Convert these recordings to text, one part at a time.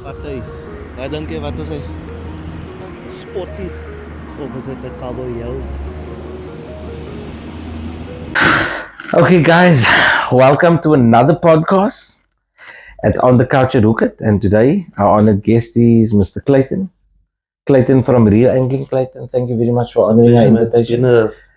Wat hy? Wat dink jy wat was hy? Spotty of is dit 'n kabeljou? Okay, guys, welcome to another podcast at On the Couch at Hookit. And today, our honored guest is Mr. Clayton. Clayton from Real Angling. Clayton, thank you very much for honoring our invitation.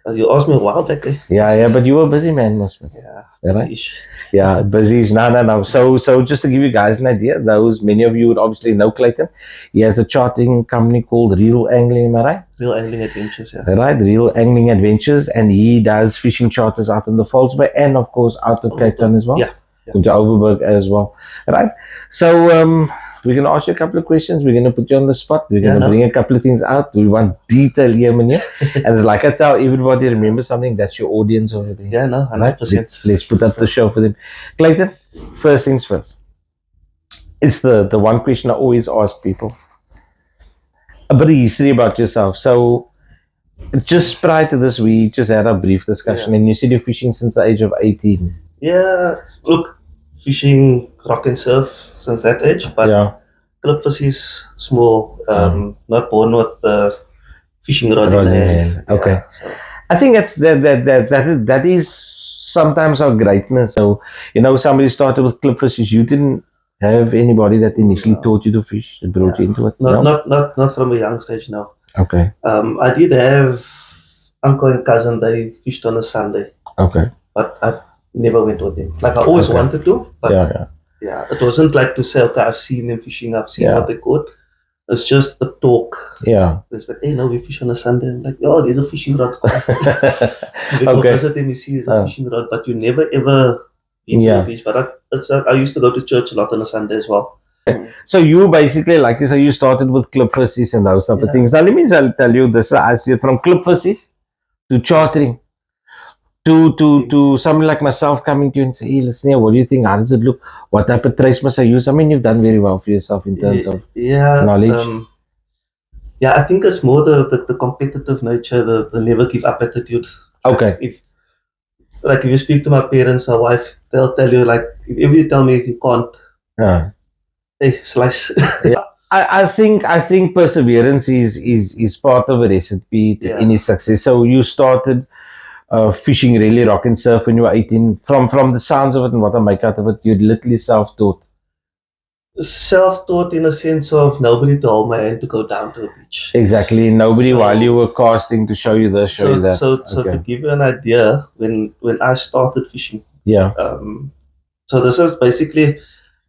You asked me a while back. Yeah, but you were busy, man, most of it. Yeah, right? busy-ish. Yeah, busy. No. So just to give you guys an idea, many of you would obviously know Clayton. He has a chartering company called Real Angling, am I right? Real Angling Adventures, yeah. Right, Real Angling Adventures, and he does fishing charters out in the Falls Bay and of course out of Cape Town as well. Yeah. Into Overberg as well. Right? So we're going to ask you a couple of questions. We're going to put you on the spot. We're going to bring a couple of things out. We want detail here, man. And like I tell everybody, remember something, that's your audience over there. Yeah, no, 100%. Right? Let's put up the show for them. Clayton, first things first. It's the one question I always ask people. A bit of history about yourself. So just prior to this, we just had a brief discussion, and you said you're fishing since the age of 18. Yeah, look, fishing rock and surf since that age, but clipfish is small, not born with the fishing rod in hand. Okay. Yeah, so. I think that is sometimes our greatness. So, somebody started with clipfish. You didn't have anybody that initially taught you to fish, that brought you into it? Not from a young stage, no. Okay. I did have uncle and cousin, they fished on a Sunday. Okay. But I never went with them. Like I always wanted to, but it wasn't like to say, okay, I've seen them fishing, I've seen what they caught. It's just the talk. Yeah. It's like, hey, no, we fish on a Sunday. I'm like, oh, there's a fishing rod. You go visit them, you see there's a fishing rod, but you never ever been to the beach. But I used to go to church a lot on a Sunday as well. So you basically, like this, you started with clip fishes and those type of things. Now let me tell you this: I see it from clip fishes to chartering to somebody like myself coming to you and say, hey, listen here, what do you think? How does it look? What type of trace must I use? I mean, you've done very well for yourself in terms of knowledge. I think it's more the competitive nature, the never give up attitude. Okay. If you speak to my parents or wife, they'll tell you, like, if you tell me you can't, hey, slice. I think perseverance is part of a recipe to any success. So you started fishing really rock and surf when you were 18. From the sounds of it and what I make out of it, you're literally self-taught. Self-taught in a sense of nobody to hold my hand to go down to the beach. Exactly. Nobody while you were casting to show you this, show you that. So to give you an idea, when I started fishing, so this is basically,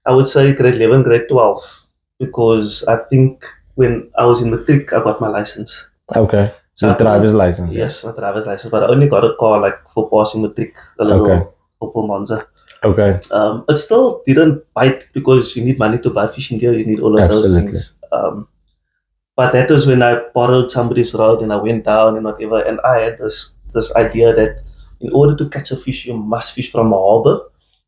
I would say grade 11, grade 12, because I think when I was in matric, I got my license. Okay. So your driver's license. Yes, my driver's license, but I only got a car like for passing matric, a little Opel Monza. Okay. It still didn't bite because you need money to buy fishing gear, you need all of those things. But that was when I borrowed somebody's rod and I went down and whatever, and I had this idea that in order to catch a fish, you must fish from a harbor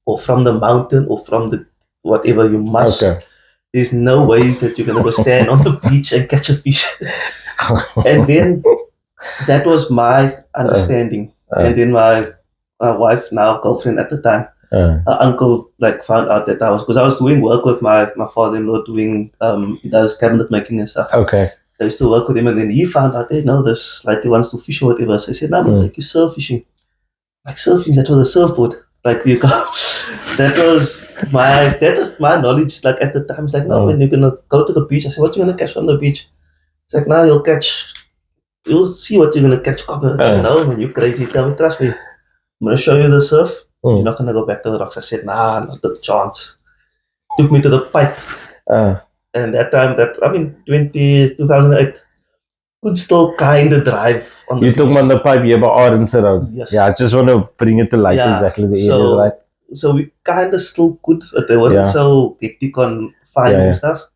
or from the mountain or from the whatever, you must. Okay. There's no ways that you're gonna go stand on the beach and catch a fish. And then that was my understanding. And then my wife, now girlfriend at the time, her uncle found out that I was doing work with my father-in-law doing he does cabinet making and stuff. Okay. I used to work with him, and then he found out, hey, no, this he wants to fish or whatever. So I said, no, I'm gonna take you surf fishing. Like surfing, that was a surfboard. Like you go. That was my knowledge. Like at the time, it's like, no, when you're gonna go to the beach, I said, what you gonna catch on the beach? It's like, no, you'll see what you're gonna catch. I said, no, man, you're crazy. Tell me, trust me. I'm gonna show you the surf. You're not gonna go back to the rocks. I said, nah, not a chance. Took me to the pipe. And that time, 2008, could still kind of drive on the beach. You took me on the pipe, yeah, but Orange around. Yes. Yeah, I just want to bring it to light exactly the areas, right? So we kind of still could. They weren't so hectic on fines and stuff.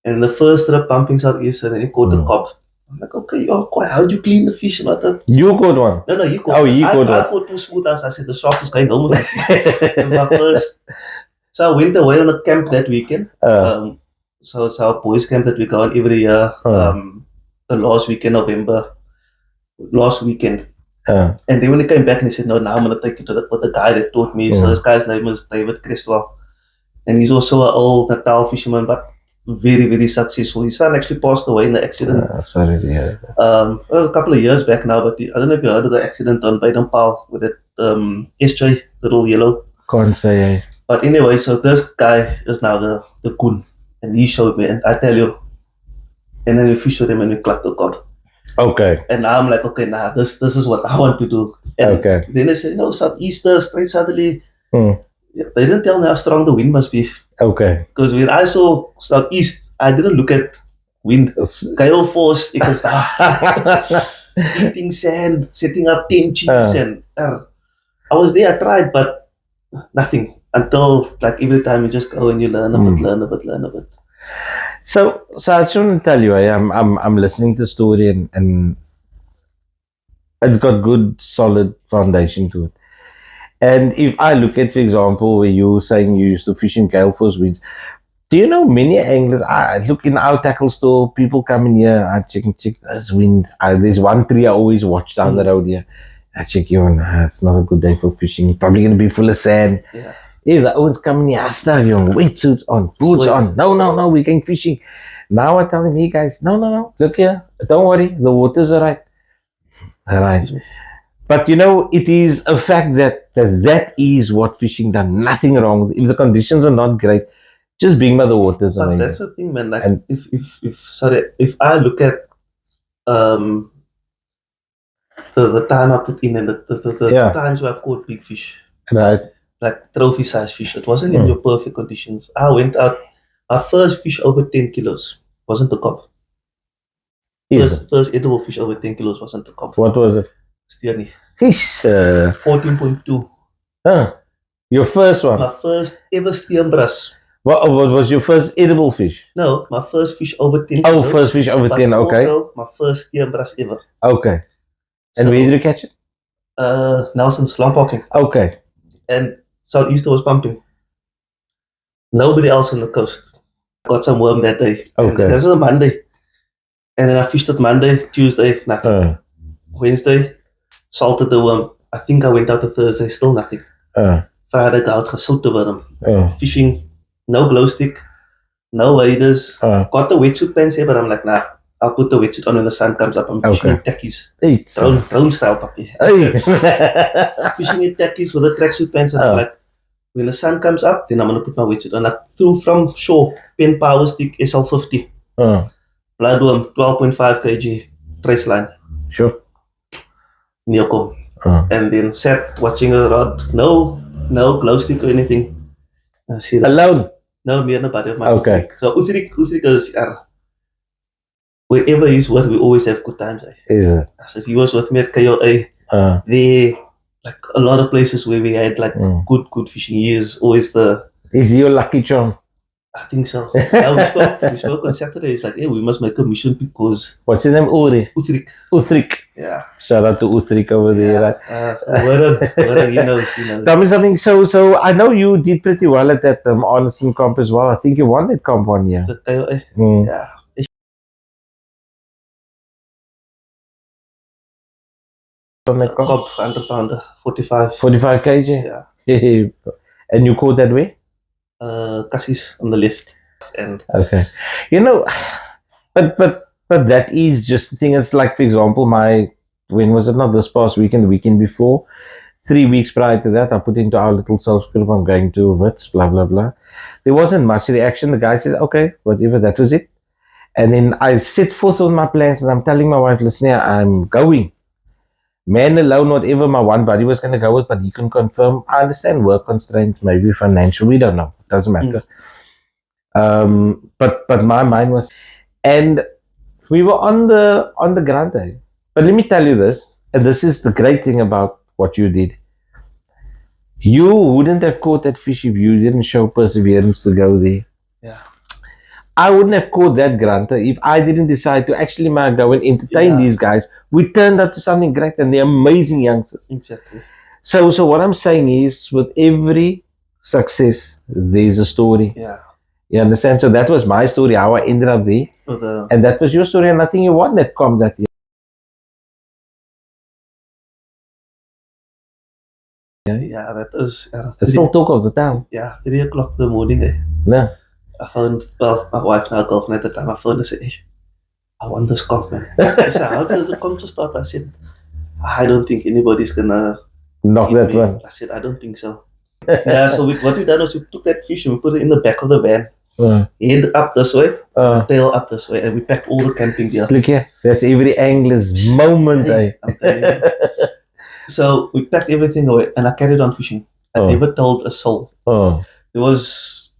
And the first trip pumping southeast, and then he caught a cob. I'm like, okay, how'd you clean the fish and what that? You caught one? No, he caught one. I caught two smooth ones. I said, the shark is going home with me. So I went away on a camp that weekend. So it's our boys' camp that we go on every year. The last weekend, November. Last weekend. And then when he came back and he said, no, now I'm going to take you to the guy that taught me. So this guy's name is David Crestwell. And he's also an old Natal fisherman, but very, very successful. His son actually passed away in an accident Sorry to hear. well, a couple of years back now, but I don't know if you heard of the accident on Baden-Powell with that SJ, little yellow. Can't say. But anyway, so this guy is now the goon, and he showed me, and I tell you, and then we fished with him and we clapped the god. Okay. And now I'm like, okay, nah, this is what I want to do. And Okay. then they said, southeaster, straight southerly. Hmm. They didn't tell me how strong the wind must be. Okay. Because when I saw southeast, I didn't look at wind. Gale force, it was eating sand, setting up tenches, and I was there, I tried, but nothing. Until like every time you just go and you learn a bit, learn a bit. So I just want to tell you, I'm listening to the story and it's got good solid foundation to it. And if I look at, for example, where you were saying you used to fish in gale force winds, do you know many anglers? I look in our tackle store, people come in here, I check this wind. There's one tree I always watch down the road here. I check you and it's not a good day for fishing. Probably gonna be full of sand. Yeah. If the ones coming here, I start young, wetsuits on, boots on. No, we're going fishing. Now I tell them, hey guys, no, look here, don't worry, the water's all right. All right. But you know, it is a fact that is what fishing done. Nothing wrong. If the conditions are not great, just being by the waters. But that's the thing, man. Like, and if I look at the time I put in and the times where I caught big fish, right, like trophy size fish, it wasn't in your perfect conditions. I went out. My first fish over 10 kilos wasn't a cob. First edible fish over 10 kilos wasn't a cob. What was it? Steernie. 14.2. Your first one? My first ever steenbras. What was your first edible fish? No, my first fish over 10 kilos. Oh, first fish over 10, okay. Also, my first steenbras ever. Okay. And where did you catch it? Nelson's Longparking. Okay. And Southeaster was pumping. Nobody else on the coast. Got some worm that day. Okay. That was a Monday. And then I fished it Monday, Tuesday, nothing. Wednesday, salted the worm. I think I went out to Thursday, still nothing. Friday, out gesout over them. Fishing, no glow stick, no waders. Got the wetsuit pants here, but I'm like, nah, I'll put the wetsuit on when the sun comes up. I'm fishing in tackies. Drone style, puppy. Fishing in tackies with the tracksuit pants, and I'm like, when the sun comes up, then I'm going to put my wetsuit on. I threw from shore, Pen Power Stick SL50. Bloodworm, 12.5 kg, trace line. Sure. Neocom. And then sat watching a rod. No glow stick or anything. See that? Alone? No, me and nobody of my Uthrik. So Uthrik is wherever he's with, we always have good times. So he was with me at KOA. There, like a lot of places where we had like good fishing years. Always Is he your lucky charm? I think so. We spoke on Saturday. It's like, hey, we must make a mission because... What's his name? Uthrik. Yeah. Shout out to Uthrik over there. Right? He knows. Tell me something. So I know you did pretty well at that Arneson comp as well. I think you won that comp 1 year. Yeah. On that comp? 100 pounder, 45. 45 kg? Yeah. And you caught that way? Cassis on the left. And okay, you know, but that is just the thing. It's like, for example, when was it? Not this past weekend, the weekend before, 3 weeks prior to that, I put into our little sales group, I'm going to Wits, blah blah blah. There wasn't much reaction. The guy says, okay, whatever, that was it. And then I set forth with my plans, and I'm telling my wife, listen here, I'm going. Man alone, whatever my one buddy was going to go with, but he can confirm. I understand work constraints, maybe financial, we don't know. It doesn't matter. But my mind was, and we were on the Grande. But let me tell you this, and this is the great thing about what you did. You wouldn't have caught that fish if you didn't show perseverance to go there. Yeah. I wouldn't have caught that Granta if I didn't decide to actually go and entertain these guys. We turned up to something great, and they're amazing youngsters. Exactly. So what I'm saying is, with every success, there's a story. Yeah. You understand? So that was my story, how I ended up there. And that was your story, and I think you won that comp that year. Yeah, that is... It's still talk of the town. Yeah, 3 o'clock in the morning. No. I phoned, well, my wife, now girlfriend at the time, I phoned and said, hey, I want this conch, man. She said, how does the conch start? I said, I don't think anybody's gonna Knock hit that me. one. I said, I don't think so. Yeah, so what we done was we took that fish and we put it in the back of the van. Head up this way, the tail up this way, and we packed all the camping gear. Look here, that's every angler's moment, Hey, I'm telling you. So we packed everything away, and I carried on fishing. I never told a soul. There was,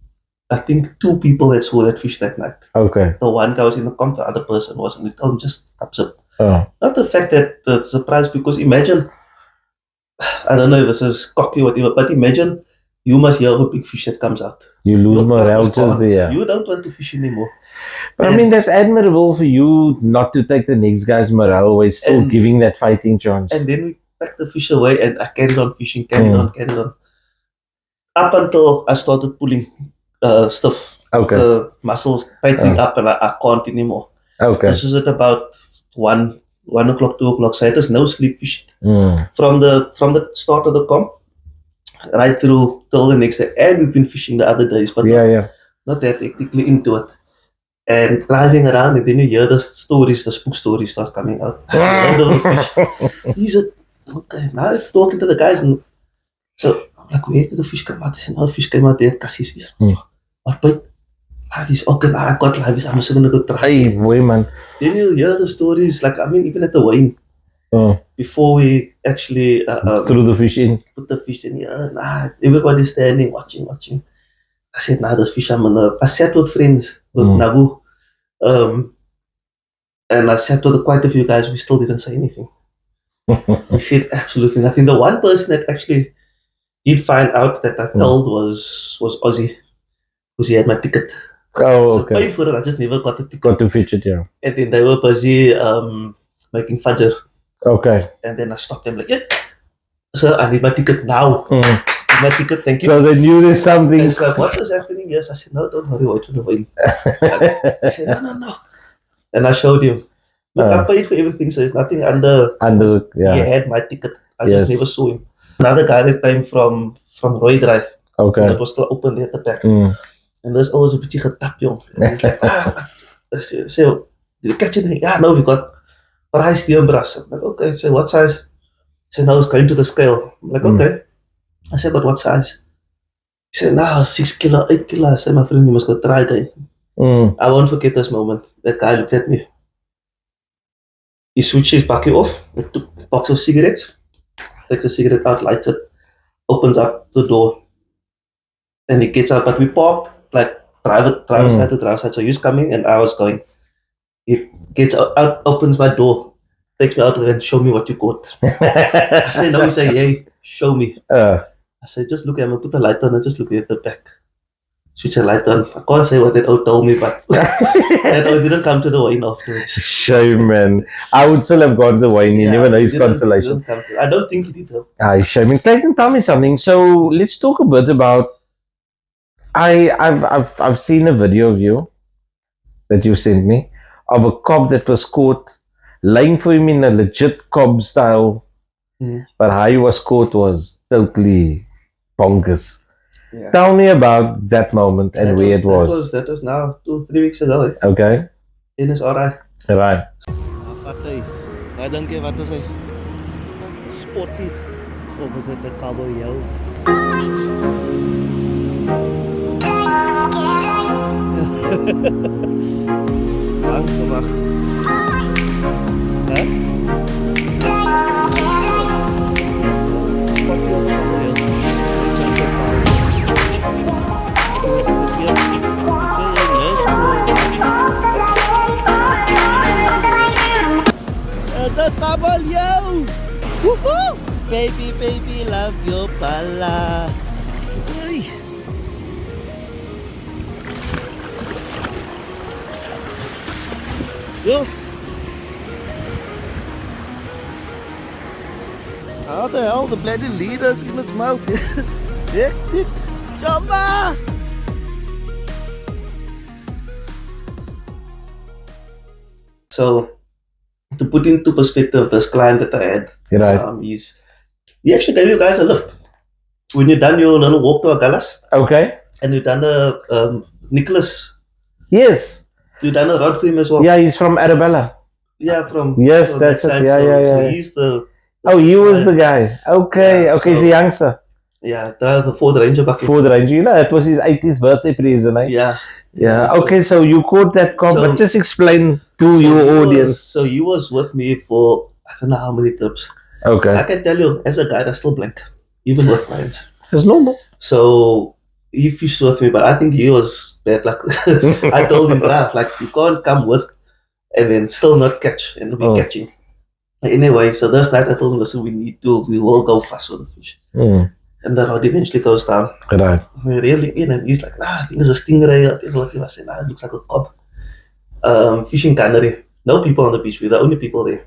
I think, 2 people that saw that fish that night. Okay. The one guy was in the camp, the other person wasn't. We told him just up zip. Not the fact that the surprise, because imagine, I don't know if this is cocky or whatever, but imagine you must hear of a big fish that comes out. You lose Your morale blood is just gone. there. You don't want to fish anymore. But I mean, that's admirable for you not to take the next guy's morale away, still giving that fighting chance. And then we packed the fish away and I carried on fishing, carried on. Up until I started pulling stuff. Okay. The muscles tightening up and I can't anymore. Okay. This was at about 1 o'clock, 2 o'clock. So I had no sleep fishing. From the start of the comp right through till the next day. And we've been fishing the other days, but not that hectically into it. And driving around, and then you hear the stories, the spook stories start coming out. I heard of a fish. He said, okay, now I'm talking to the guys, and so I'm like, where did the fish come out? He said, no, the fish came out there at Cassie's. But live okay, I got live, I'm just gonna go try. Hey, boy, man. Then you hear the stories, like, I mean, even at the Wayne, before we actually threw the fish in, put the fish in here, everybody's standing, watching. I said, this fish, I sat with friends, with Nabu, and I sat with quite a few guys, we still didn't say anything. He said absolutely nothing. The one person that actually did find out that I told was Ozzy, because he had my ticket. So I paid for it, I just never got the ticket. Got to fetch it, yeah. And then they were busy making fajr. Okay. And then I stopped them like, yeah, sir, I need my ticket now. My ticket, thank you. So they knew there's something. It's like, what is happening? Yes, I said, no, don't worry, wait for the whale. He said, no. And I showed him. Look, I paid for everything, so there's nothing under. He had my ticket. I just never saw him. Another guy that came from Roy Drive. Okay. That was still open there at the back. And there's always a bit getap, young. And he's like, I said, did you catch anything? Yeah, no, we got rice, the brass. I'm like, okay. So what size? He said, no, it's going to the scale. I'm like, okay. I said, but what size? He said, 6 kilo, 8 kilo. I said, my friend, you must go try again. I won't forget this moment. That guy looked at me. He switched his bucket off, he took a box of cigarettes, takes a cigarette out, lights it, opens up the door, and he gets out. But we parked like driver side to driver side. So he's coming and I was going. He gets out, opens my door, takes me out of the van, show me what you got. I say, no, he say, hey, show me. I said, just look at him, put the light on and just look at the back. Switch the light on. I can't say what that old told me, but that old didn't come to the wine afterwards. Shame, man. I would still have gone to the wine. You never know his consolation. I don't think he did though. Shame. Clayton, tell me something. So let's talk a bit about. I've seen a video of you that you sent me of a cob that was caught laying for him in a legit cob style, but how he was caught was totally bonkers. Yeah. Tell me about that moment and where it was. That was now 2-3 weeks ago. Okay. In his alright. Right. I don't care what to say. Sporty. Of is it the cowboy yell? Lang verwacht. Hè? There's a double yo! Woohoo! Baby, love your pala. Uy! Yo! How the hell? The bloody leader's in its mouth. Hectic! Jumba! So, to put into perspective, this client that I had, he actually gave you guys a lift. When you're done your little walk to Agallas. Okay. And you've done Nicholas. Yes. You done a rod for him as well. Yeah, he's from Arabella. Yeah, from Yes, from that's that it. side. Yeah, So yeah. he's the Oh, he was the guy. Okay, Yeah, okay, he's a so- youngster. Yeah, the Ford Ranger bucket. Ford Ranger. You know, it was his 18th birthday present, eh? Yeah. Yeah. Okay, so you caught that cop, so- but just explain to So your he audience. so he was with me for I don't know how many trips. I Okay. can tell you, as a guide, I still blank, even with clients. It's normal. So he fished with me, but I think he was bad luck. I told him, bruh, like you can't come with and then still not catch and be Oh. catching. Anyway, so this night I told him, listen, we will go fast with the fish. And the rod eventually goes down. Right. We're reeling in and he's like, nah, I think it's a stingray or whatever. I said, nah, it looks like a cob. Fishing cannery. No people on the beach, we're the only people there.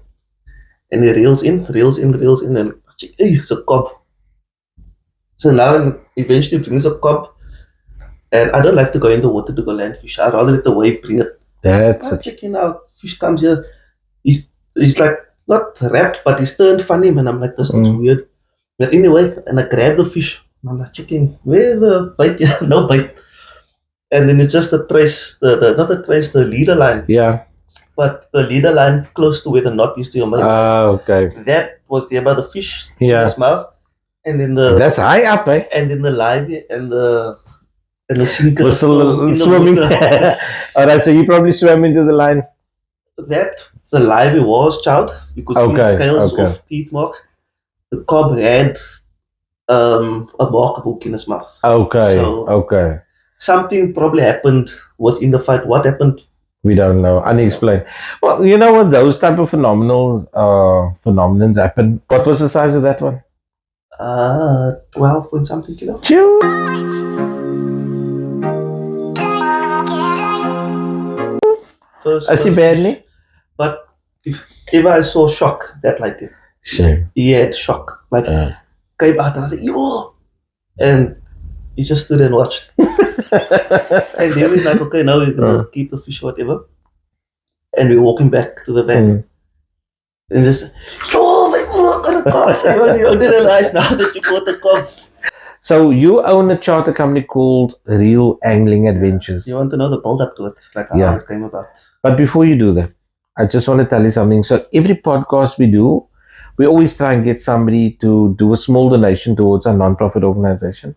And he reels in, and I check, hey, it's a cob. So now eventually brings a cob. And I don't like to go in the water to go land fish. I'd rather let the wave bring it. That's I'm it. checking out. Fish comes here. He's like not wrapped, but he's turned funny, man. I'm like, this looks weird. But anyway, and I grab the fish. I'm like checking, where's the bite? No bite. And then it's just the trace, not the trace, the leader line. Yeah. But the leader line close to where the knot used to your mouth. Okay. That was there by the fish Yeah. in his mouth. And then that's high up, eh? And then the live and the sinker Was still in swimming. the water. Alright, so you probably swam into the line. That the live was chowed. You could see his scales off, teeth marks. The cob had a mark of hook in his mouth. Okay. So okay. Something probably happened within the fight. What happened? We don't know. Unexplained. Well, you know what? Those type of phenomenons happen. What was the size of that one? 12 point something kilo. First badly. But if ever I saw shock, that like it. Sure. He had shock. Like came out and I said, yo! And he just stood and watched. And then we're like, okay, now we're gonna keep the fish or whatever. And we're walking back to the van. And just, yo, my bro, got a cob. You only realize now that you caught the cob. So you own a charter company called Real Angling Adventures. You want to know the build up to it, like how it came about. But before you do that, I just want to tell you something. So every podcast we do, we always try and get somebody to do a small donation towards a non-profit organization.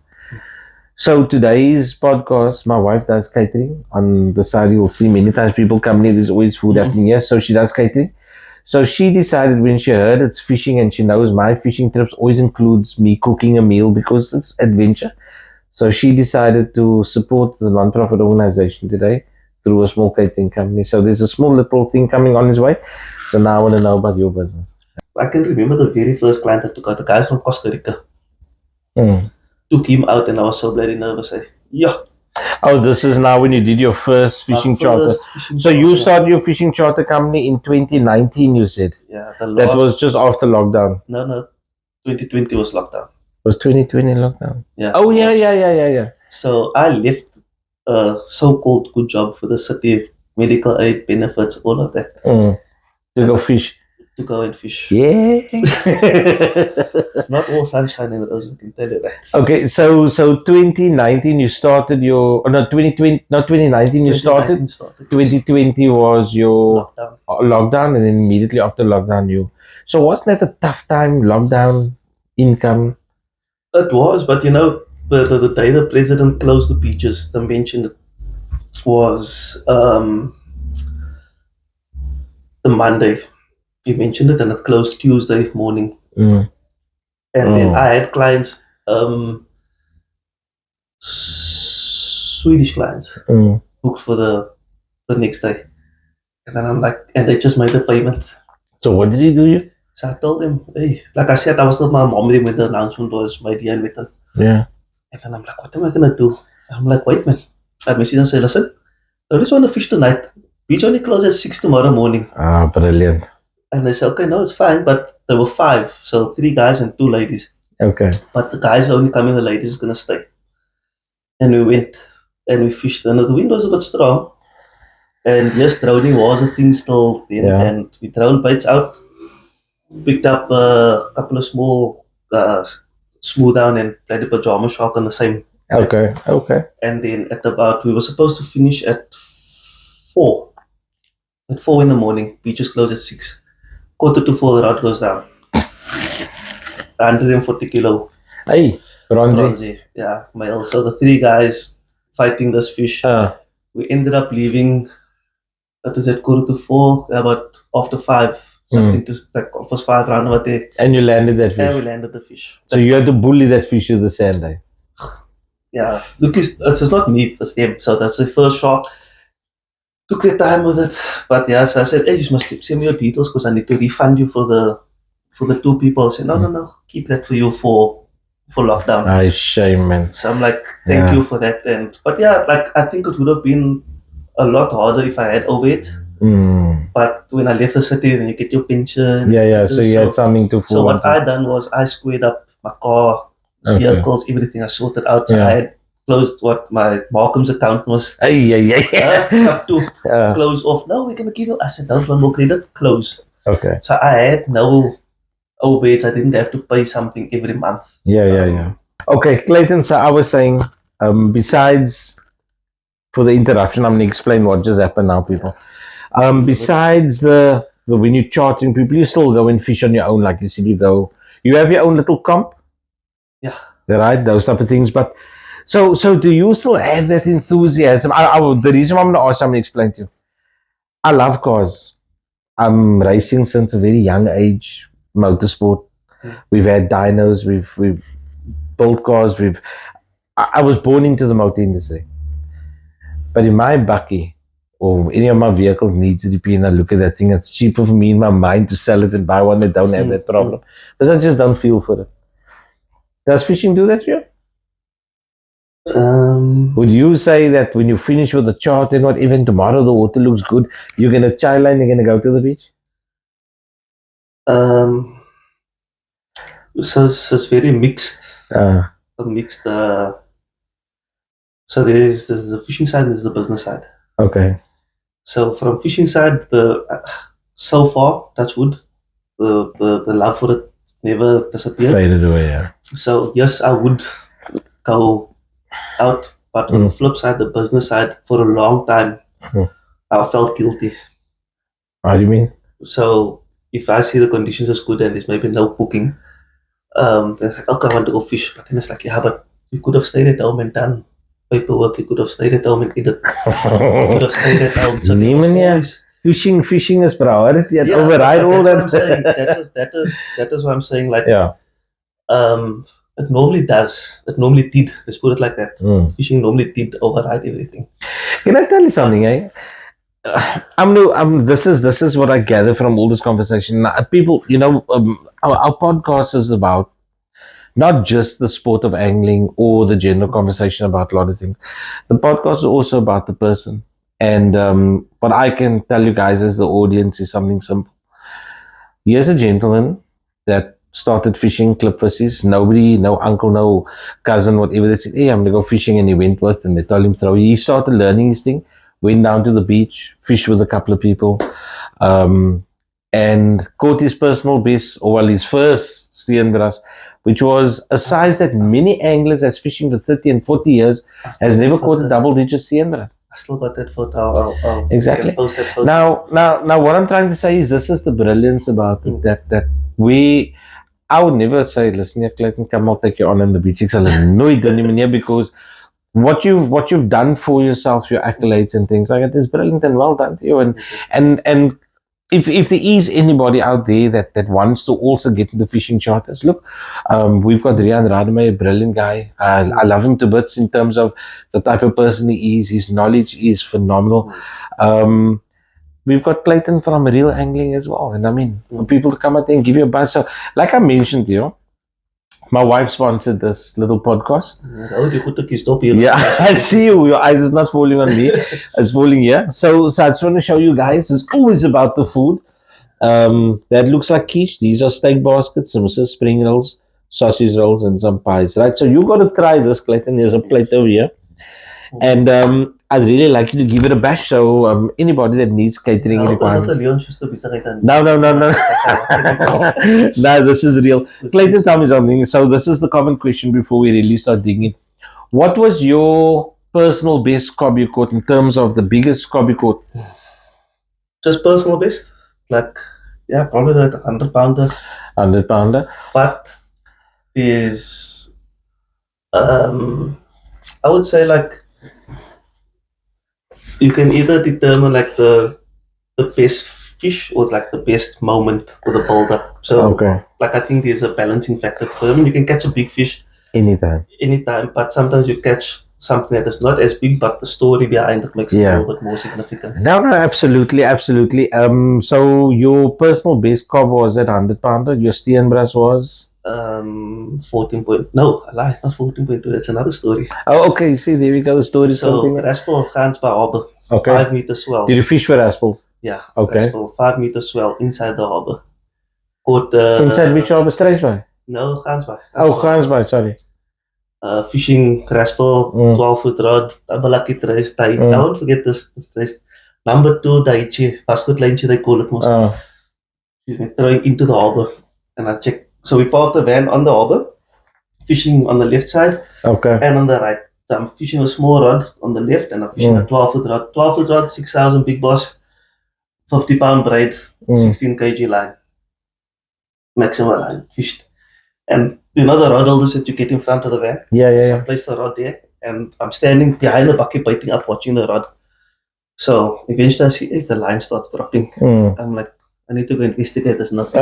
So today's podcast, my wife does catering. On the side, you'll see many times people come in, there's always food happening here. So she does catering. So she decided when she heard it's fishing and she knows my fishing trips always includes me cooking a meal because it's adventure. So she decided to support the non-profit organization today through a small catering company. So there's a small little thing coming on its way. So now I want to know about your business. I can remember the very first client I took out, the guys from Costa Rica. Took him out and I was so bloody nervous. Oh, this is now when you did your first fishing charter. So you started your fishing charter company in 2019, you said? Yeah. That was just after lockdown? No. 2020 was lockdown. Was 2020 lockdown? Yeah. Oh, yeah. So I left a so-called good job for the city, medical aid, benefits, all of that. To go fish. To go and fish. Yeah. It's not all sunshine and roses, I can tell you that. Okay, so 2019 you started your 2020, not 2019 you started. 2020 was your lockdown and then immediately after lockdown you. So wasn't that a tough time, lockdown, income? It was, but you know, the day the president closed the beaches, they mentioned it was the Monday. He mentioned it and it closed Tuesday morning. And then I had clients, Swedish clients, booked for the next day. And then I'm like, and they just made the payment. So what did he do? So I told them, hey, like I said, I was with my mom when the announcement was made here in Witten. Yeah. And then I'm like, what am I going to do? I'm like, wait, man. I messaged and say, listen, I just want to fish tonight. Beach only closes at 6 tomorrow morning. Ah, brilliant. And they said, okay, no, it's fine. But there were 5. So 3 guys and 2 ladies. Okay. But the guys are only coming, the ladies are going to stay. And we went and we fished. And the wind was a bit strong. And yes, drowning was a thing still then. Yeah. And we thrown baits out. Picked up a couple of small smooth down and played a pajama shark on the same Okay. Okay. And then we were supposed to finish at 4. At 4 in the morning. Beaches close at 6. Quarter to 4, the route goes down. 140 kilo Hey, bronzy. bronzy. Yeah, male. So the 3 guys fighting this fish. We ended up leaving. That was at quarter to 4, about after 5. Something to like almost 5 round about there. And you landed that fish. And we landed the fish. So you had to bully that fish to the sand, eh? Yeah, because it's not me, it's them. So that's the first shot. Took their time with it, but yeah. So I said, "Hey, you must send me your details because I need to refund you for the 2 people." I said, "No, keep that for you for lockdown." I shame, man. So I'm like, "Thank you for that." But yeah, like I think it would have been a lot harder if I had overweight. But when I left the city, then you get your pension. Yeah. So you had something to. So what I done was I squared up my car, vehicles, everything. I sorted out. So I had closed what my Markham's account was. Up to close off. No, we're gonna give you. I said, "Don't want more credit. Close." Okay. So I had no overweight. I didn't have to pay something every month. Yeah. Okay, Clayton. So I was saying, besides for the interruption, I'm gonna explain what just happened now, people. Besides the when you're chartering people, you still go and fish on your own, like you said. You have your own little comp. Yeah. Right, those type of things. But so do you still have that enthusiasm? The reason why I'm gonna ask, I'm gonna explain to you. I love cars. I'm racing since a very young age, motorsport. We've had dynos, we've built cars, I was born into the motor industry. But in my bucky or any of my vehicles needs to be, and I look at that thing, it's cheaper for me in my mind to sell it and buy one that don't have that problem. Because I just don't feel for it. Does fishing do that for you? Would you say that when you finish with the chart and not even tomorrow the water looks good, you're gonna chai line, you're gonna go to the beach? So it's very mixed. Mixed. So there's the fishing side and there's the business side. Okay. So from fishing side, so far, touch wood, the love for it never disappeared. Faded away, yeah. So yes, I would go out, but on the flip side, the business side, for a long time, I felt guilty. What do you mean? So if I see the conditions is good and there's maybe no booking, then it's like, okay, I want to go fish. But then it's like, yeah, but you could have stayed at home and done paperwork. You could have stayed at home and edit. You could have stayed at home. So fishing is priority and override all that. That is what I'm saying. Like, it normally does. It normally did. Let's put it like that. Fishing normally did override everything. Can I tell you something, eh? This is what I gather from all this conversation. People, our podcast is about not just the sport of angling or the general conversation about a lot of things. The podcast is also about the person. And what I can tell you guys as the audience is something simple. Here's a gentleman that started fishing clip fishes. Nobody, no uncle, no cousin, whatever, that said, hey, I'm going to go fishing. And he went with, and they told him throw. He started learning his thing, went down to the beach, fished with a couple of people, and caught his personal best, or his first steenbras, which was a size that many anglers that's fishing for 30 and 40 years has never caught a double-digit steenbras. I still got that photo. Exactly. Post that photo. Now, what I'm trying to say is this is the brilliance about it, that I would never say, listen here, Clayton, come, I'll take you on the beach. It's annoyed because what you've done for yourself, your accolades and things like that is brilliant and well done to you. And if there is anybody out there that wants to also get into fishing charters, look, we've got Rian Radame, a brilliant guy. I love him to bits in terms of the type of person he is. His knowledge is phenomenal. We've got Clayton from Real Angling as well. And I mean, for people to come out there and give you a buzz. So, like I mentioned to you, my wife sponsored this little podcast. Yeah, I see you. Your eyes is not falling on me. It's falling here. So I just want to show you guys. It's always about the food. That looks like quiche. These are steak baskets, some spring rolls, sausage rolls, and some pies. Right. So you got to try this, Clayton. There's a plate over here. And I'd really like you to give it a bash. So anybody that needs catering requirements. No. No, this is real. Clayton, tell me something. So this is the common question before we really start digging. What was your personal best cob you caught in terms of the biggest cob you caught? Just personal best, like probably like 100 pounder. 100-pounder. But there's I would say like you can either determine like the best fish or like the best moment or the build up. So like I think there's a balancing factor because I mean you can catch a big fish anytime, but sometimes you catch something that is not as big, but the story behind it makes it a little bit more significant. No, absolutely. So your personal best cob was at 100-pounder. Your Steenbras was 14 point. No, I lie, not 14.2. That's another story. Oh, okay. See, there we go. The story. So Raspel Gans by harbor. Okay. 5 meter swell. Did you fish for Raspel? Yeah. Okay. Raspel, 5 meter swell inside the harbor. Caught inside which harbor? Struisbaai? No, Gansbaai. Gansbaai, sorry. Fishing Raspel, 12-foot rod, double lucky trace, tight. I won't forget this trace. Number 2, Daichi, Vasco Lijntje, they call it most. Throwing into the harbor. And I checked. So we parked the van on the harbor, fishing on the left side and on the right. So I'm fishing a small rod on the left and I'm fishing a 12-foot rod. 12-foot rod, 6,000 big boss, 50-pound braid, 16 kg line. Maximum line fished. And you know the rod holders that you get in front of the van? So I placed the rod there and I'm standing behind the bucket biting up watching the rod. So eventually I see the line starts dropping. I'm like, I need to go investigate this not.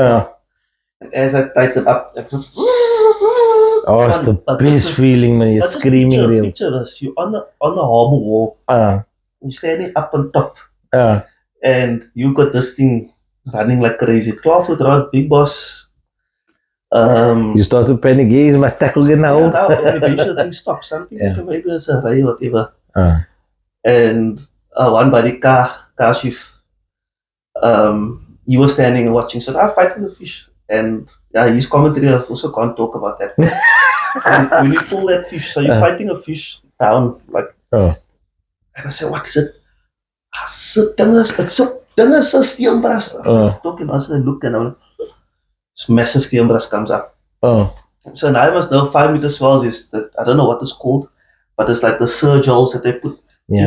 And as I tighten up, it's just it's the best feeling when you're screaming reels. Picture this, you're on the harbor wall. You're standing up on top. And you got this thing running like crazy. 12-foot rod, big boss. You start to panic, is my tackle getting out? Eventually the thing stops. Something maybe it's a ray or whatever. And one buddy, Kashif, he was standing and watching. So I'm fighting the fish. And his commentary also can't talk about that. And when you pull that fish, so you're fighting a fish down, like, and I said, what is it? I said, it's a steenbras. Talking, I said, look, and I'm like, this massive steenbras comes up. So now I must know 5 meter swells is that, I don't know what it's called, but it's like the surge holes that they put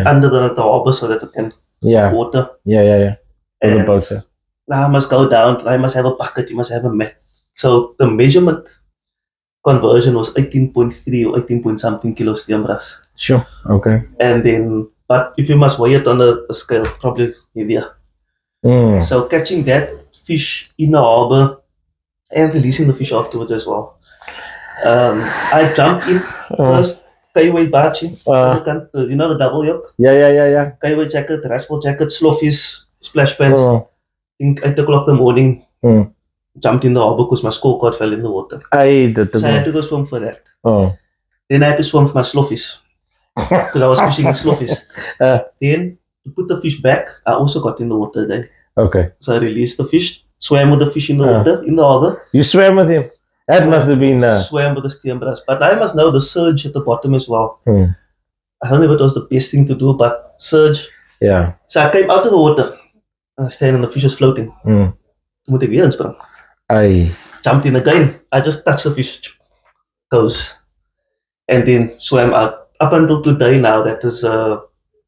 under the harbor so that it can water. And now I must go down, I must have a bucket, you must have a mat. So the measurement conversion was 18.3 or 18 point something kilos steenbras. Sure, okay. And then, but if you must weigh it on a scale, probably heavier. So catching that fish in the harbor and releasing the fish afterwards as well. I jumped in first, Kaiway Bachi, you know the double yoke? Yeah. Kaiway jacket, Raspel jacket, sloffies, splash pads. I think 8 o'clock in the morning, jumped in the harbor because my scorecard fell in the water. So I had to go swim for that. Then I had to swim for my sloffies because I was fishing in sloffies. Then to put the fish back, I also got in the water again. Okay. So I released the fish, swam with the fish in the water, in the harbor. You swam with him? That must have been... Swam with the steenbras. But I must know the surge at the bottom as well. I don't know if it was the best thing to do, but surge. Yeah. So I came out of the water. I stand and the fish is floating. Moet ek weer inspring. Jumped in again. I just touched the fish. Goes. And then swam out. Up until today now, that is the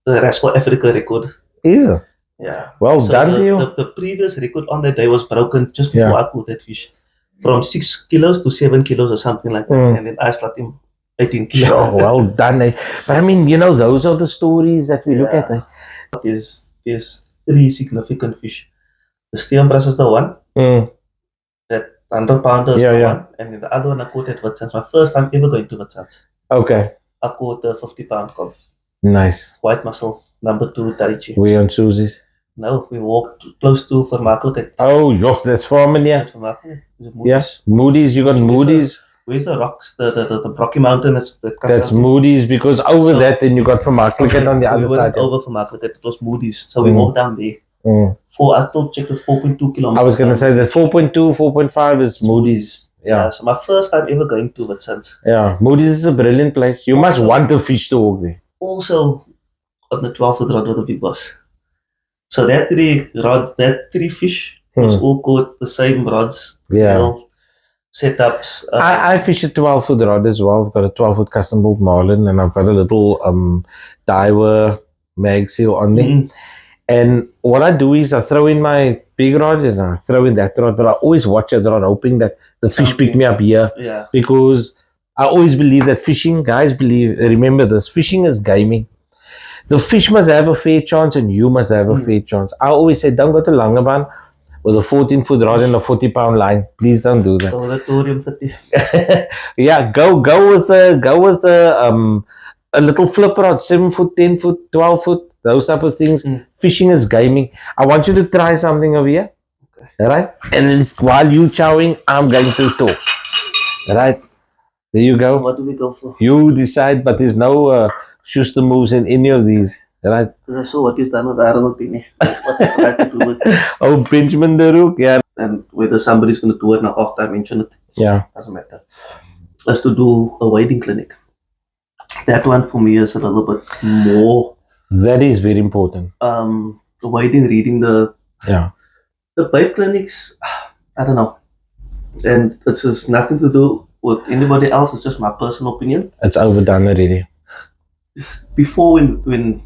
Raspel Africa record. Yeah. Yeah. Well done to you. The previous record on that day was broken just before I caught that fish. From 6 kilos to 7 kilos or something like that. And then I slapped him 18 kilos. Sure, well done. But I mean, you know, those are the stories that we look at. There's 3 significant fish. The steenbras is the one. That 100-pounder is the one. And then the other one I caught at Witsands. My first time ever going to Witsands. Okay. I caught the 50-pound cob. Nice. White mussel, number 2, Daichi. We on Susie's? No, we walked close to Vermakelijkheid. Oh, joh, that's Farman, yeah. Yeah, Moody's, you got Moody's. Where's the rocks? The Rocky Mountain. That's Moody's, because over that, then you got Vermakelijkheid on the other side. Over Vermakelijkheid, it was Moody's. So we walked down there. I still checked it 4.2 kilometers. I was going to say that 4.2, 4.5 is Moody's. Yeah. So my first time ever going to Witsands. Yeah, Moody's is a brilliant place. You must want to fish to walk there. Also, on the 12-foot rod with the big boss. So that 3 fish was all caught the same rods. setups. I fish a 12-foot rod as well. I've got a 12-foot custom built marlin, and I've got a little diver mag seal on there. Mm-hmm. And what I do is I throw in my big rod and I throw in that rod, but I always watch that rod, hoping that the fish pick me up here. Yeah. Because I always believe that fishing, guys, remember this, fishing is gaming. The fish must have a fair chance and you must have a fair chance. I always say, don't go to Langebaan with a 14-foot rod and a 40-pound line. Please don't do that. Oh, the thorium 30. Yeah, go with a little flip rod, 7-foot, 10-foot, 12-foot, those type of things. Fishing is gaming. I want you to try something over here. Okay. Right? And while you chowing, I'm going to talk. Right? There you go. What do we go for? You decide, but there's no Schuster moves in any of these. Right? Because I saw what he's done with the Arab Penny. What I tried to do with it. Oh, Benjamin the Rook, yeah. And whether somebody's going to do it now after I mention it, doesn't matter. As to do a wading clinic. That one for me is a little bit more. That is very important. The wading, reading the bait clinics, I don't know. And it's just nothing to do with anybody else. It's just my personal opinion. It's overdone already. Before when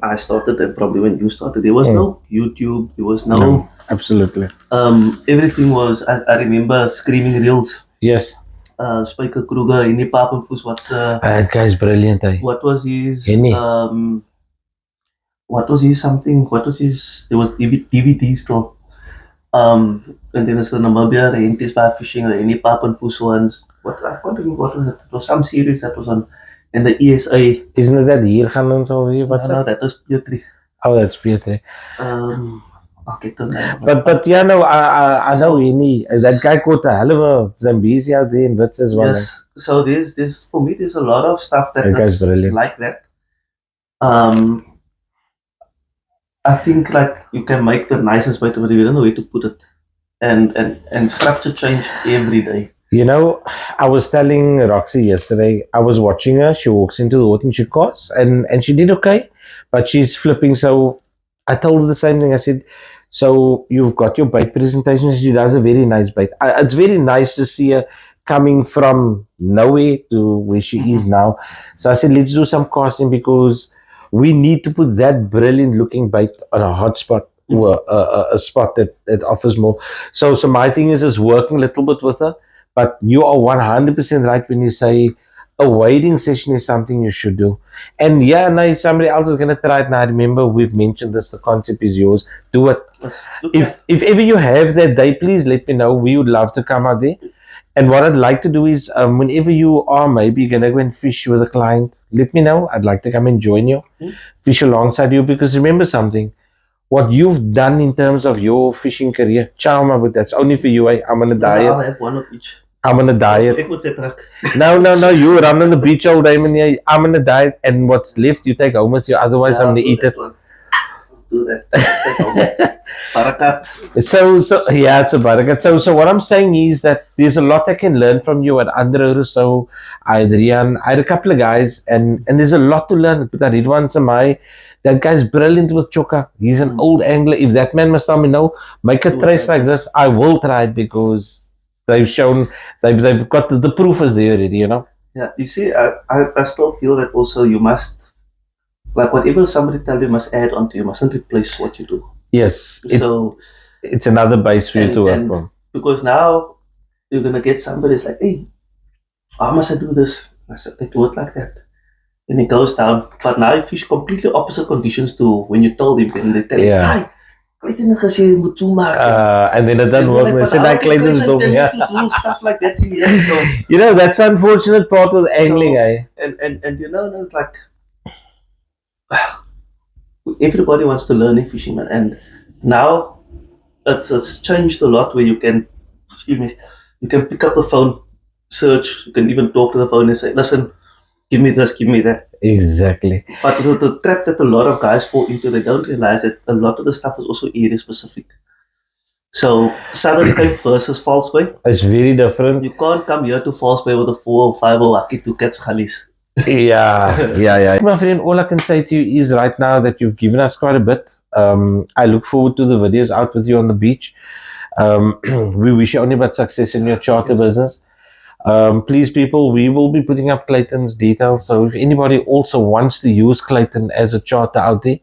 I started and probably when you started, there was no YouTube. There was no absolutely. Everything was. I remember screaming reels. Yes. Spijker Kruger, Henny Papenfuss. That guy's brilliant. What was his? Henny. What was his something? What was his? There was DVD still. And then there's the Namibia, the Henties by fishing, the Henny Papenfuss ones. I can't remember what was it. It was some series that was on. And the ESA. Isn't it that hier gaan ons alweer? No, that was P3. Oh, that's P3. Okay, but yeah, no, I know Henny. That guy caught a hell of a Zambezi out there in Wits as well. Yes. So there's for me there's a lot of stuff that's like that. I think like you can make the nicest bait, but you don't know where to put it. And structure change every day. You know, I was telling Roxy yesterday, I was watching her, she walks into the water and she casts, and she did okay, but she's flipping. So I told her the same thing. I said, so you've got your bait presentation, she does a very nice bait. It's very nice to see her coming from nowhere to where she is now. So I said, let's do some casting because we need to put that brilliant looking bait on a hot spot. Or a spot that offers more. So my thing is working a little bit with her. But you are 100% right when you say a wading session is something you should do. And yeah, now somebody else is going to try it. Now, remember, we've mentioned this. The concept is yours. Do it. If ever you have that day, please let me know. We would love to come out there. And what I'd like to do is, whenever you are maybe going to go and fish with a client, let me know. I'd like to come and join you, fish alongside you. Because remember something. What you've done in terms of your fishing career, charm, but that's only for you. I'm on a diet. I'll have one of each. I'm on a diet. No, you run on the beach all day, man. I'm on a diet, and what's left you take home with you. Otherwise, I'm gonna eat it. Do that. Barakat. So yeah, it's a barakat. So what I'm saying is that there's a lot I can learn from you at Andre so Adrian. I had a couple of guys, and there's a lot to learn. But I did one Samai. That guy's brilliant with choka. He's an old angler. If that man must tell me no, make a trace like this, I will try it because they've shown they've got the proof is there already, you know. Yeah, you see, I still feel that also you must, like whatever somebody tells you must add on to, you mustn't replace what you do. Yes. So it's another base for you to work on. Because now you're gonna get somebody that's like, hey, how must I do this? I said, they do it like that. Then it goes down. But now you fish completely opposite conditions to when you told him, and they tell you, hi, and then it doesn't work. They said that stuff like that. So, you know, that's the unfortunate part of angling, And you know, it's like everybody wants to learn fishing, man. And now it's changed a lot where you can, you can pick up the phone, search, you can even talk to the phone and say, listen, give me this, give me that. Exactly. But the trap that a lot of guys fall into, they don't realize that a lot of the stuff is also area specific. So Southern Cape versus False Bay. It's very different. You can't come here to False Bay with a 4 or 5 or Waki to catch Khalis. Yeah. My friend, all I can say to you is right now that you've given us quite a bit. I look forward to the videos out with you on the beach. We wish you only but success in your charter business. Please, people, we will be putting up Clayton's details. So if anybody also wants to use Clayton as a charter out there,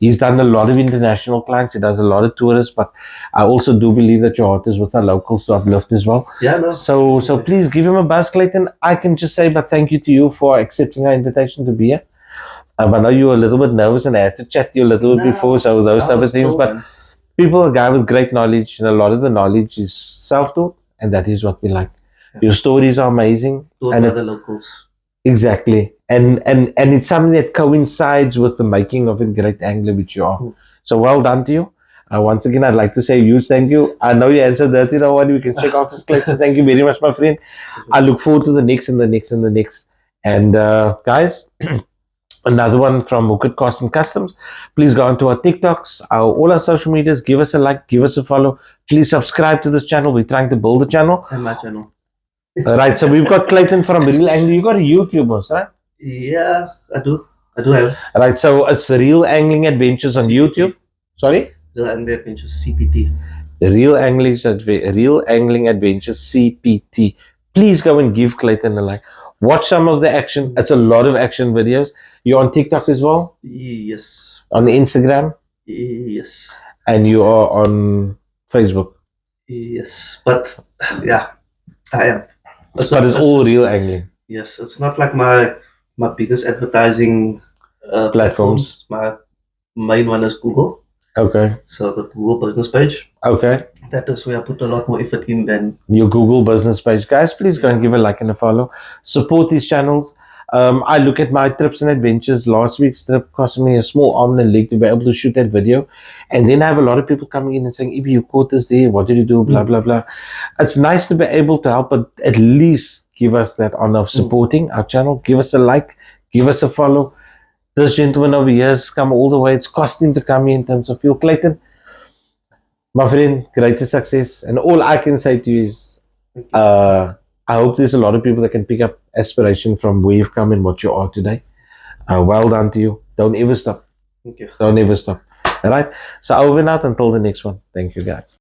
he's done a lot of international clients. He does a lot of tourists, but I also do believe that your heart is with our locals to uplift as well. Yeah, no. So please give him a buzz, Clayton. I can just say, but thank you to you for accepting our invitation to be here. I know you were a little bit nervous and I had to chat to you a little bit before, so those type of things. But people, a guy with great knowledge, and a lot of the knowledge is self-taught, and that is what we like. Your stories are amazing. And by the locals. Exactly. And it's something that coincides with the making of a great angler, which you are. So well done to you. Once again, I'd like to say a huge thank you. I know you answered that, we can check out this Clayton. Thank you very much, my friend. I look forward to the next and the next and the next. And guys, another one from Hooked Cast and Customs. Please go onto our TikToks, all our social medias. Give us a like, give us a follow. Please subscribe to this channel. We're trying to build a channel. And my channel. Right, so we've got Clayton from Real Angling. You got a YouTube, right? Yeah, I do have. Right, so it's Real Angling Adventures on CPT. YouTube. Sorry? Real Angling Adventures CPT. Real Angling Adventures CPT. Please go and give Clayton a like. Watch some of the action. It's a lot of action videos. You're on TikTok as well? Yes. On Instagram? Yes. And you are on Facebook? Yes. But yeah, I am. But it's all real angling. Yes, it's not like my biggest advertising platforms. My main one is Google. Okay. So the Google business page. Okay. That is where I put a lot more effort in than your Google business page. Guys, please go and give a like and a follow. Support these channels. I look at my trips and adventures. Last week's trip cost me a small arm and a leg to be able to shoot that video. And then I have a lot of people coming in and saying, Ibi, you caught this there. What did you do? Blah, blah, blah. It's nice to be able to help, but at least give us that honor of supporting our channel. Give us a like. Give us a follow. This gentleman over here has come all the way. It's cost him to come here in terms of fuel. Clayton, my friend, greatest success. And all I can say to you is, I hope there's a lot of people that can pick up aspiration from where you've come and what you are today. Well done to you. Don't ever stop. Thank you. Don't ever stop. All right. So over and out until the next one. Thank you, guys.